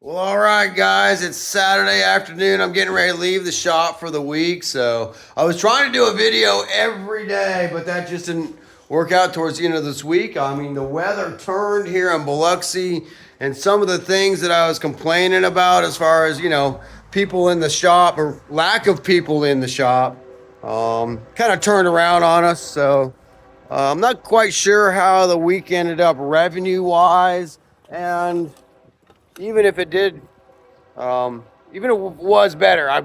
Well, all right, guys, it's Saturday afternoon. I'm getting ready to leave the shop for the week. So I was trying to do a video every day, but that just didn't work out towards the end of this week. I mean, the weather turned here in Biloxi, and some of the things that I was complaining about as far as, people in the shop or lack of people in the shop kind of turned around on us. So I'm not quite sure how the week ended up revenue wise. And even if it did, even if it was better, I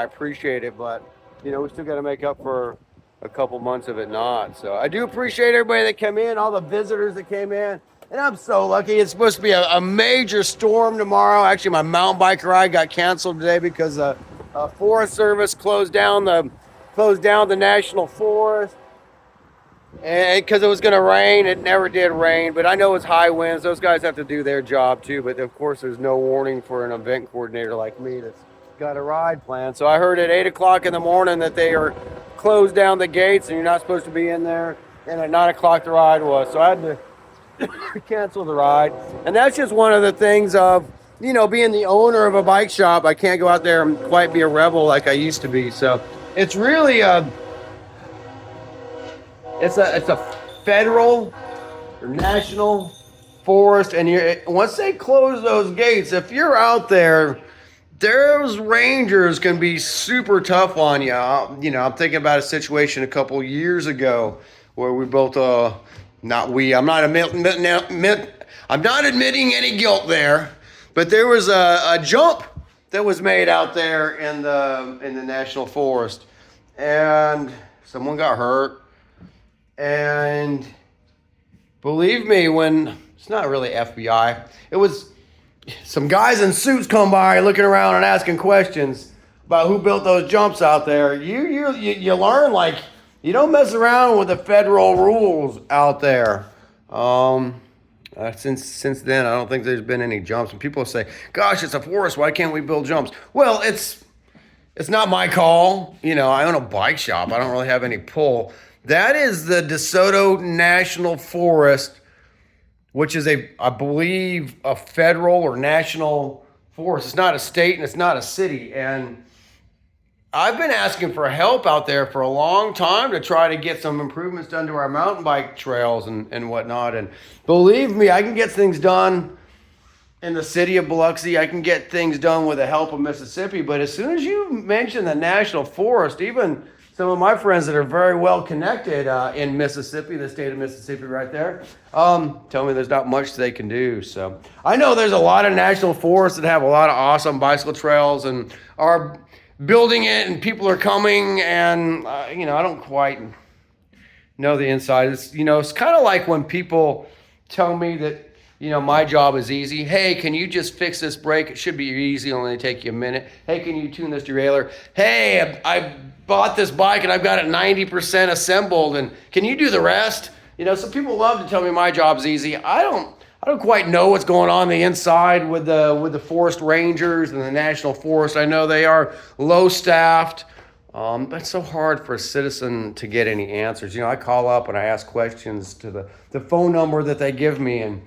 appreciate it. But we still got to make up for a couple months of it not. So I do appreciate everybody that came in, all the visitors that came in, and I'm so lucky. It's supposed to be a major storm tomorrow. Actually, my mountain bike ride got canceled today because the Forest Service closed down the national forest. And because it was going to rain, it never did rain. But I know it's high winds. Those guys have to do their job too. But of course, there's no warning for an event coordinator like me that's got a ride plan. So I heard at 8 o'clock in the morning that they are closed down the gates and you're not supposed to be in there. And at 9 o'clock the ride was. So I had to cancel the ride. And that's just one of the things of, being the owner of a bike shop. I can't go out there and quite be a rebel like I used to be. So it's really It's a federal or national forest, and once they close those gates, if you're out there, those rangers can be super tough on you. I'm thinking about a situation a couple years ago where we both, not we. I'm not admitting any guilt there, but there was a jump that was made out there in the national forest, and someone got hurt. And believe me, when it's not really FBI, it was some guys in suits come by looking around and asking questions about who built those jumps out there. You learn, like, you don't mess around with the federal rules out there. Since then, I don't think there's been any jumps. And people say, "Gosh, it's a forest. Why can't we build jumps?" Well, it's not my call. I own a bike shop. I don't really have any pull. That is the DeSoto National Forest, which is I believe, a federal or national forest. It's not a state and it's not a city. And I've been asking for help out there for a long time to try to get some improvements done to our mountain bike trails and whatnot. And believe me, I can get things done in the city of Biloxi. I can get things done with the help of Mississippi. But as soon as you mention the national forest, even some of my friends that are very well connected in Mississippi, the state of Mississippi right there, tell me there's not much they can do. So I know there's a lot of national forests that have a lot of awesome bicycle trails and are building it, and people are coming, and I don't quite know the inside. It's kind of like when people tell me that my job is easy. Hey, can you just fix this brake? It should be easy, only take you a minute. Hey, can you tune this derailleur? Hey, I bought this bike and I've got it 90% assembled, and can you do the rest? Some people love to tell me my job's easy. I don't quite know what's going on the inside with the forest rangers and the national forest. I know they are low staffed. But it's so hard for a citizen to get any answers. I call up and I ask questions to the phone number that they give me, and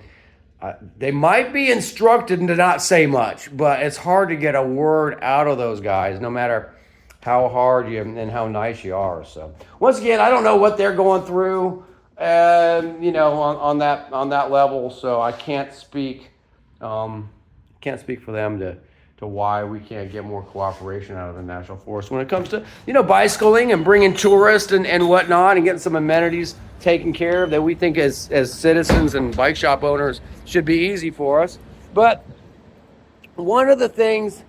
they might be instructed to not say much, but it's hard to get a word out of those guys, no matter how hard you and how nice you are. So once again, I don't know what they're going through, on that level. So I can't speak for them to why we can't get more cooperation out of the national forest when it comes to bicycling and bringing tourists and whatnot, and getting some amenities taken care of that we think as citizens and bike shop owners should be easy for us. But one of the things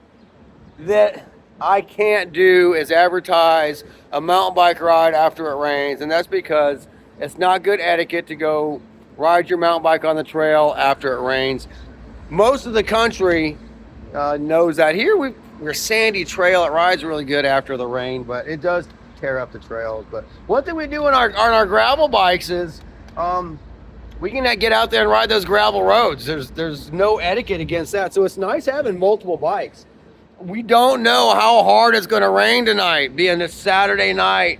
that I can't do is advertise a mountain bike ride after it rains, and that's because it's not good etiquette to go ride your mountain bike on the trail after it rains. Most of the country knows that. Here we're sandy trail. It rides really good after the rain, but it does tear up the trails. But one thing we do on our gravel bikes is we can get out there and ride those gravel roads. There's no etiquette against that. So it's nice having multiple bikes. We don't know how hard it's going to rain tonight, being this Saturday night.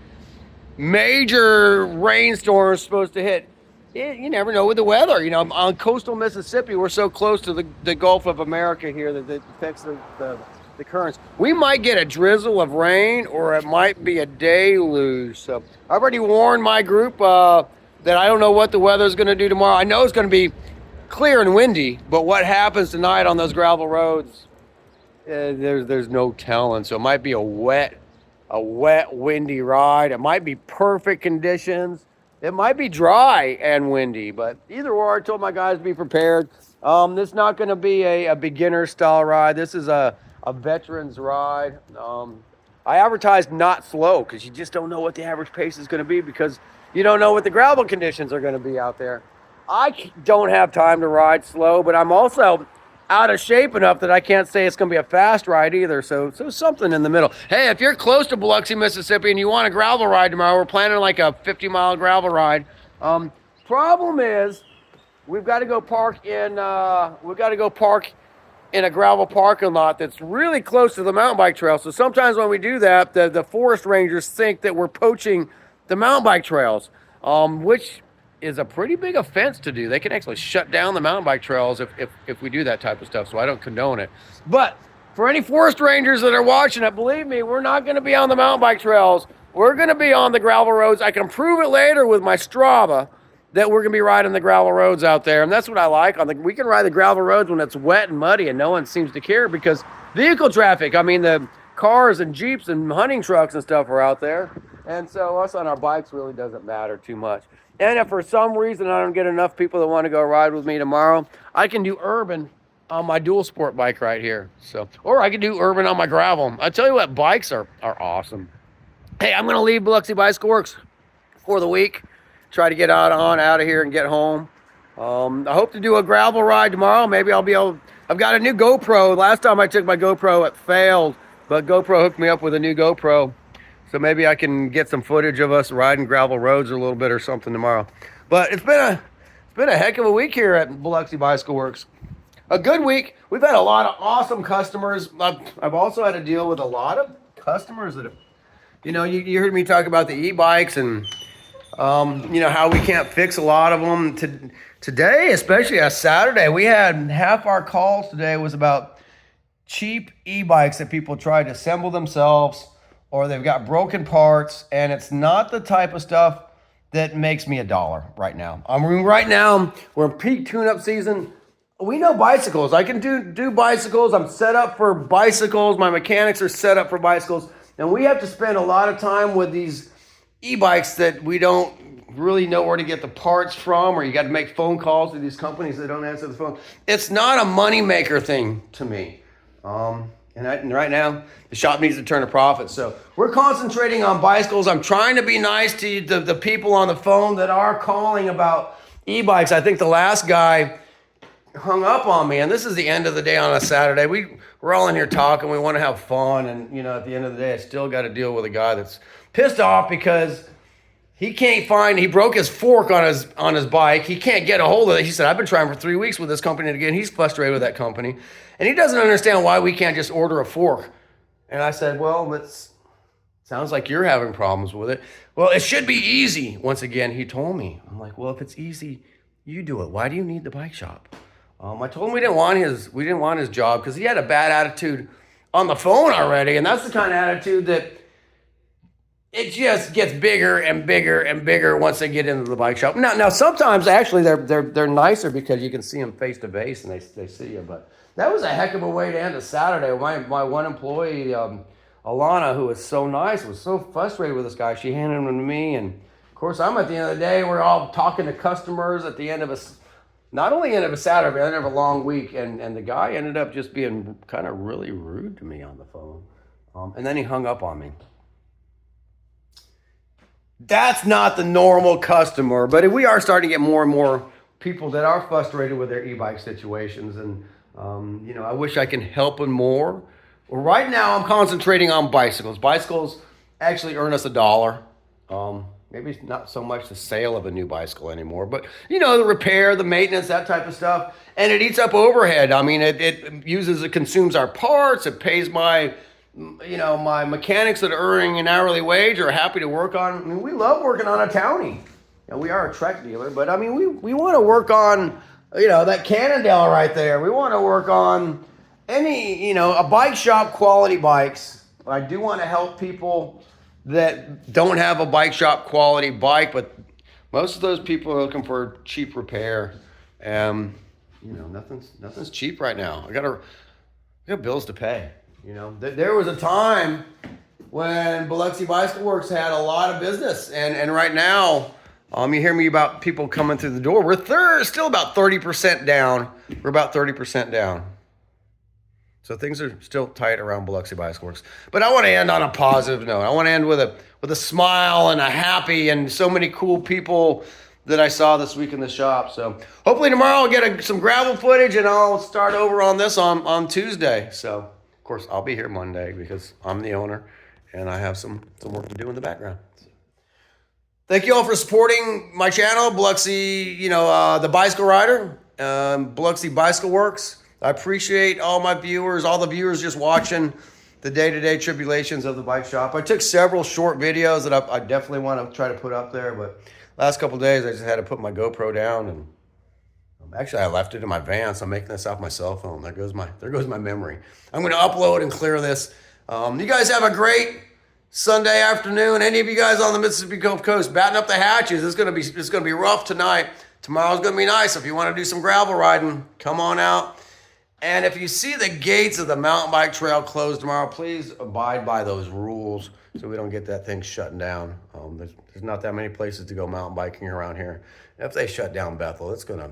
Major rainstorm is supposed to hit You never know with the weather. On coastal Mississippi, we're so close to the Gulf of America here that it affects the currents. We might get a drizzle of rain, or it might be a deluge. So I've already warned my group that I don't know what the weather's going to do tomorrow. I know it's going to be clear and windy, but what happens tonight on those gravel roads, there's no telling. So it might be a wet, windy ride. It might be perfect conditions. It might be dry and windy, but either or, I told my guys to be prepared. This is not going to be a beginner style ride. This is a veteran's ride. I advertised not slow because you just don't know what the average pace is going to be, because you don't know what the gravel conditions are going to be out there. I don't have time to ride slow, but I'm also out of shape enough that I can't say it's going to be a fast ride either. So something in the middle. Hey, if you're close to Biloxi, Mississippi, and you want a gravel ride tomorrow, we're planning like a 50-mile gravel ride. Problem is, we've got to go park in a gravel parking lot that's really close to the mountain bike trail. So sometimes when we do that, the forest rangers think that we're poaching the mountain bike trails, which is a pretty big offense to do. They can actually shut down the mountain bike trails if we do that type of stuff, so I don't condone it. But for any forest rangers that are watching it, believe me, we're not going to be on the mountain bike trails. We're going to be on the gravel roads. I can prove it later with my Strava that we're going to be riding the gravel roads out there, and that's what I like. We can ride the gravel roads when it's wet and muddy and no one seems to care, because vehicle traffic, the cars and Jeeps and hunting trucks and stuff are out there, and so us on our bikes really doesn't matter too much. And if for some reason I don't get enough people that want to go ride with me tomorrow, I can do urban on my dual sport bike right here. Or I can do urban on my gravel. I tell you what, bikes are awesome. Hey, I'm going to leave Biloxi Bicycle Works for the week. Try to get out of here and get home. I hope to do a gravel ride tomorrow. Maybe I'll be able. I've got a new GoPro. Last time I took my GoPro, it failed, but GoPro hooked me up with a new GoPro. So maybe I can get some footage of us riding gravel roads a little bit or something tomorrow. But it's been a heck of a week here at Biloxi Bicycle Works. A good week. We've had a lot of awesome customers. I've also had to deal with a lot of customers that have, you heard me talk about the e-bikes and, how we can't fix a lot of them. Today, especially on Saturday, we had half our calls today was about cheap e-bikes that people tried to assemble themselves, or they've got broken parts, and it's not the type of stuff that makes me $1 right now. Right now, we're in peak tune-up season. We know bicycles. I can do bicycles. I'm set up for bicycles. My mechanics are set up for bicycles. And we have to spend a lot of time with these e-bikes that we don't really know where to get the parts from, or you got to make phone calls to these companies that don't answer the phone. It's not a moneymaker thing to me. And right now, the shop needs to turn a profit. So we're concentrating on bicycles. I'm trying to be nice to the people on the phone that are calling about e-bikes. I think the last guy hung up on me, and this is the end of the day on a Saturday. We're all in here talking. We want to have fun. And, at the end of the day, I still got to deal with a guy that's pissed off because he broke his fork on his bike. He can't get a hold of it. He said, I've been trying for 3 weeks with this company to get. He's frustrated with that company. And he doesn't understand why we can't just order a fork. And I said, well, sounds like you're having problems with it. Well, it should be easy. Once again, he told me. I'm like, well, if it's easy, you do it. Why do you need the bike shop? I told him we didn't want his job because he had a bad attitude on the phone already. And that's the kind of attitude that it just gets bigger and bigger and bigger once they get into the bike shop. Now sometimes actually they're nicer because you can see them face to face and they see you. But that was a heck of a way to end a Saturday. My one employee, Alana, who was so nice, was so frustrated with this guy. She handed him to me, and of course I'm at the end of the day. We're all talking to customers at the end of not only end of a Saturday, but end of a long week. And the guy ended up just being kind of really rude to me on the phone, and then he hung up on me. That's not the normal customer, but we are starting to get more and more people that are frustrated with their e-bike situations. And, I wish I can help them more. Well, right now I'm concentrating on bicycles. Bicycles actually earn us $1. Maybe it's not so much the sale of a new bicycle anymore, but the repair, the maintenance, that type of stuff. And it eats up overhead. It consumes our parts. It pays my mechanics that are earning an hourly wage are happy to work on. We love working on a Townie. we are a Trek dealer, but I mean, we want to work on, that Cannondale right there. We want to work on any, a bike shop quality bikes. I do want to help people that don't have a bike shop quality bike, but most of those people are looking for cheap repair. Nothing's cheap right now. I got bills to pay. There was a time when Biloxi Bicycle Works had a lot of business, and right now, you hear me about people coming through the door. We're still about 30% down. We're about 30% down. So things are still tight around Biloxi Bicycle Works. But I want to end on a positive note. I want to end with a smile and a happy and so many cool people that I saw this week in the shop. So hopefully tomorrow I'll get some gravel footage and I'll start over on this on Tuesday. So of course I'll be here Monday because I'm the owner and I have some work to do in the background. Thank you all for supporting my channel, Biloxi, the Bicycle Rider, Biloxi Bicycle Works. I appreciate all my viewers, all the viewers just watching the day-to-day tribulations of the bike shop. I took several short videos that I definitely want to try to put up there, but last couple of days I just had to put my GoPro down, and actually I left it in my van, so I'm making this off my cell phone. There goes my memory. I'm going to upload and clear this. You guys have a great Sunday afternoon. Any of you guys on the Mississippi Gulf Coast, batten up the hatches. It's gonna be rough tonight. Tomorrow's gonna be nice. If you want to do some gravel riding, come on out. And if you see the gates of the mountain bike trail closed tomorrow, please abide by those rules so we don't get that thing shutting down. There's not that many places to go mountain biking around here. And if they shut down Bethel, it's gonna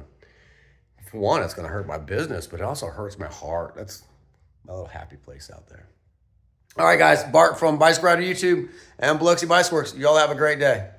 hurt my business, but it also hurts my heart. That's my little happy place out there. All right, guys, Bart from Bicycle Rider YouTube and Biloxi Bicycle Works. Y'all have a great day.